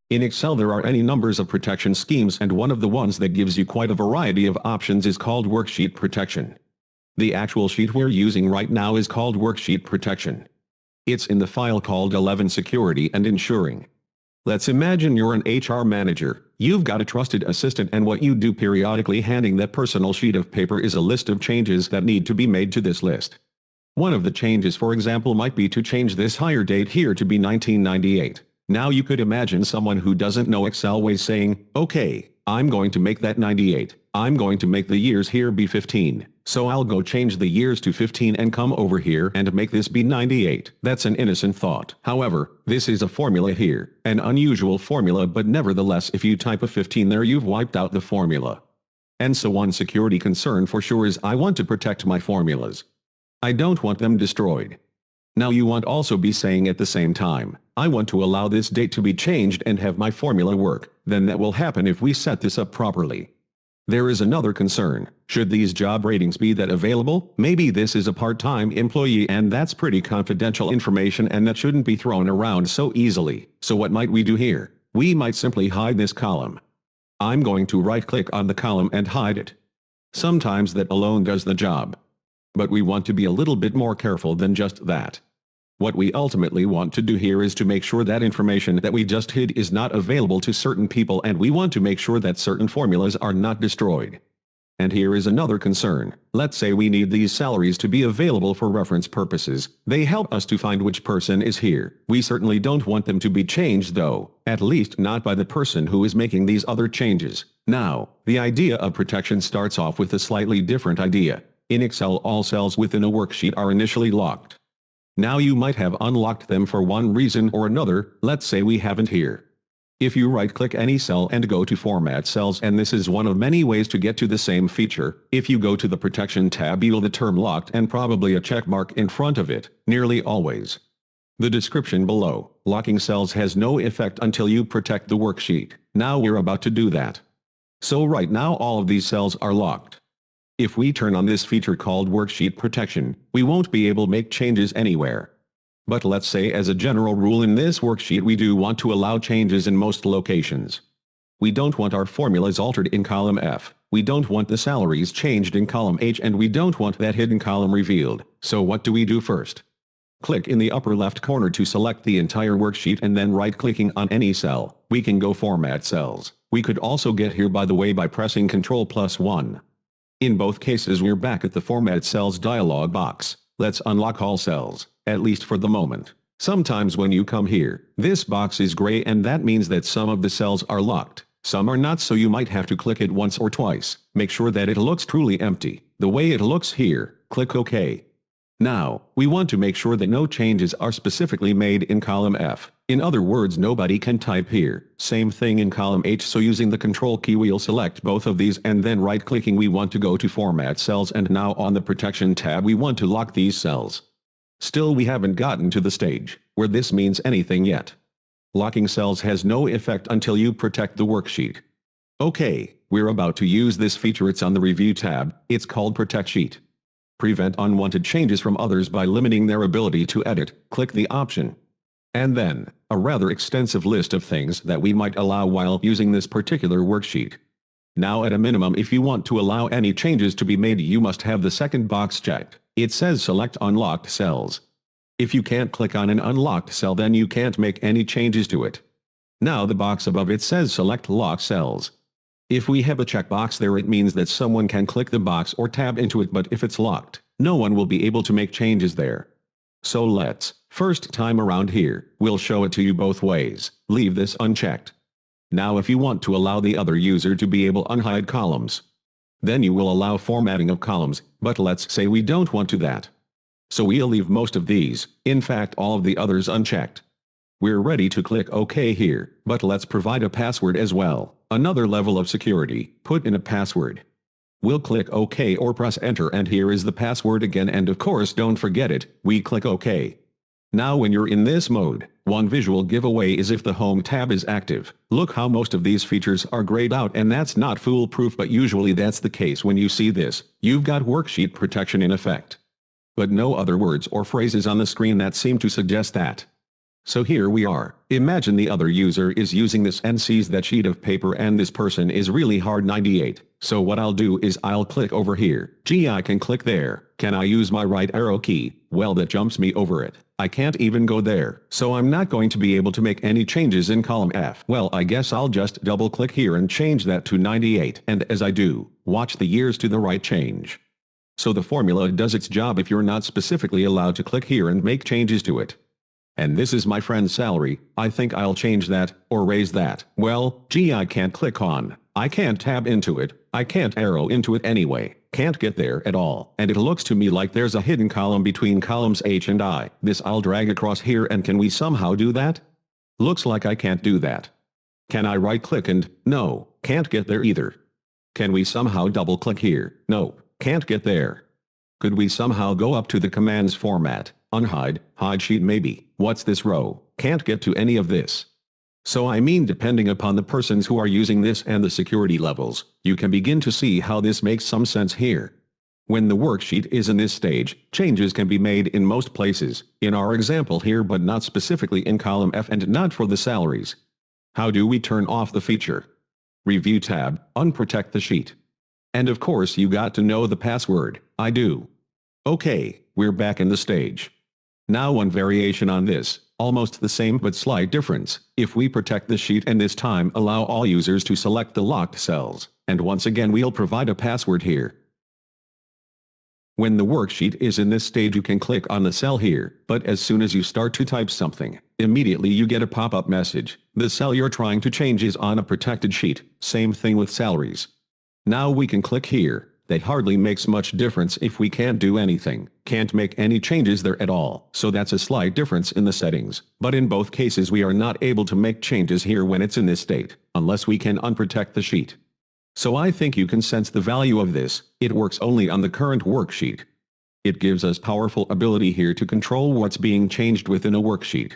In Excel there are any numbers of protection schemes, and one of the ones that gives you quite a variety of options is called worksheet protection. The actual sheet we're using right now is called worksheet protection. It's in the file called 11 Security and Ensuring. Let's imagine you're an HR manager. You've got a trusted assistant, and what you do periodically handing that personal sheet of paper is a list of changes that need to be made to this list. One of the changes, for example, might be to change this hire date here to be 1998. Now you could imagine someone who doesn't know Excel ways saying, okay, I'm going to make that 98. I'm going to make the years here be 15. So I'll go change the years to 15 and come over here and make this be 98. That's an innocent thought. However, this is a formula here, an unusual formula, but nevertheless if you type a 15 there you've wiped out the formula. And so one security concern for sure is I want to protect my formulas. I don't want them destroyed. Now you want also be saying at the same time, I want to allow this date to be changed and have my formula work, then that will happen if we set this up properly. There is another concern. Should these job ratings be that available? Maybe this is a part-time employee and that's pretty confidential information and that shouldn't be thrown around so easily. So what might we do here? We might simply hide this column. I'm going to right-click on the column and hide it. Sometimes that alone does the job. But we want to be a little bit more careful than just that. What we ultimately want to do here is to make sure that information that we just hid is not available to certain people, and we want to make sure that certain formulas are not destroyed. And here is another concern. Let's say we need these salaries to be available for reference purposes. They help us to find which person is here. We certainly don't want them to be changed though, at least not by the person who is making these other changes. Now, the idea of protection starts off with a slightly different idea. In Excel, all cells within a worksheet are initially locked. Now you might have unlocked them for one reason or another. Let's say we haven't here. If you right-click any cell and go to Format Cells, and this is one of many ways to get to the same feature, if you go to the Protection tab you'll see the term locked and probably a check mark in front of it, nearly always. The description below, locking cells has no effect until you protect the worksheet. Now we're about to do that. So right now all of these cells are locked. If we turn on this feature called Worksheet Protection, we won't be able to make changes anywhere. But let's say as a general rule in this worksheet we do want to allow changes in most locations. We don't want our formulas altered in column F, we don't want the salaries changed in column H, and we don't want that hidden column revealed. So what do we do first? Click in the upper left corner to select the entire worksheet, and then right-clicking on any cell, we can go Format Cells. We could also get here by the way by pressing Ctrl+1. In both cases we're back at the Format Cells dialog box. Let's unlock all cells, at least for the moment. Sometimes when you come here, this box is gray and that means that some of the cells are locked, some are not, so you might have to click it once or twice. Make sure that it looks truly empty, the way it looks here. Click OK. Now, we want to make sure that no changes are specifically made in column F. In other words, nobody can type here. Same thing in column H, so using the Control key we'll select both of these, and then right-clicking we want to go to Format Cells, and now on the Protection tab we want to lock these cells. Still we haven't gotten to the stage where this means anything yet. Locking cells has no effect until you protect the worksheet. Okay, we're about to use this feature. It's on the Review tab. It's called Protect Sheet. Prevent unwanted changes from others by limiting their ability to edit. Click the option. And then, a rather extensive list of things that we might allow while using this particular worksheet. Now at a minimum, if you want to allow any changes to be made, you must have the second box checked. It says Select Unlocked Cells. If you can't click on an unlocked cell, then you can't make any changes to it. Now the box above it says Select Locked Cells. If we have a checkbox there, it means that someone can click the box or tab into it, but if it's locked, no one will be able to make changes there. So let's, first time around here, we'll show it to you both ways. Leave this unchecked. Now if you want to allow the other user to be able to unhide columns, then you will allow formatting of columns, but let's say we don't want to that. So we'll leave most of these, in fact all of the others, unchecked. We're ready to click OK here, but let's provide a password as well. Another level of security. Put in a password. We'll click OK or press Enter, and here is the password again, and of course don't forget it. We click OK. Now when you're in this mode, one visual giveaway is if the Home tab is active. Look how most of these features are grayed out, and that's not foolproof, but usually that's the case when you see this. You've got worksheet protection in effect. but no other words or phrases on the screen that seem to suggest that. So here we are. Imagine the other user is using this and sees that sheet of paper and this person is really hard 98. So what I'll do is I'll click over here. Gee, I can click there. Can I use my right arrow key? Well, that jumps me over it. I can't even go there. So I'm not going to be able to make any changes in column F. Well, I guess I'll just double click here and change that to 98. And as I do, watch the years to the right change. So the formula does its job if you're not specifically allowed to click here and make changes to it. And this is my friend's salary. I think I'll change that, or raise that. Well, gee, I can't click on. I can't tab into it. I can't arrow into it anyway. Can't get there at all. And it looks to me like there's a hidden column between columns H and I. This I'll drag across here, and can we somehow do that? Looks like I can't do that. Can I right click and, no, can't get there either. Can we somehow double click here? Nope, can't get there. Could we somehow go up to the commands format? Unhide, hide sheet maybe. What's this row? Can't get to any of this. So I mean, depending upon the persons who are using this and the security levels, you can begin to see how this makes some sense here. When the worksheet is in this stage, changes can be made in most places, in our example here, but not specifically in column F and not for the salaries. How do we turn off the feature? Review tab, unprotect the sheet. And of course you got to know the password. I do. Okay, we're back in the stage. Now one variation on this, almost the same but slight difference. If we protect the sheet and this time allow all users to select the locked cells, and once again we'll provide a password here. When the worksheet is in this stage you can click on the cell here, but as soon as you start to type something, immediately you get a pop-up message. The cell you're trying to change is on a protected sheet. Same thing with salaries. Now we can click here. That hardly makes much difference if we can't do anything, can't make any changes there at all. So that's a slight difference in the settings. But in both cases we are not able to make changes here when it's in this state, unless we can unprotect the sheet. So I think you can sense the value of this. It works only on the current worksheet. It gives us powerful ability here to control what's being changed within a worksheet.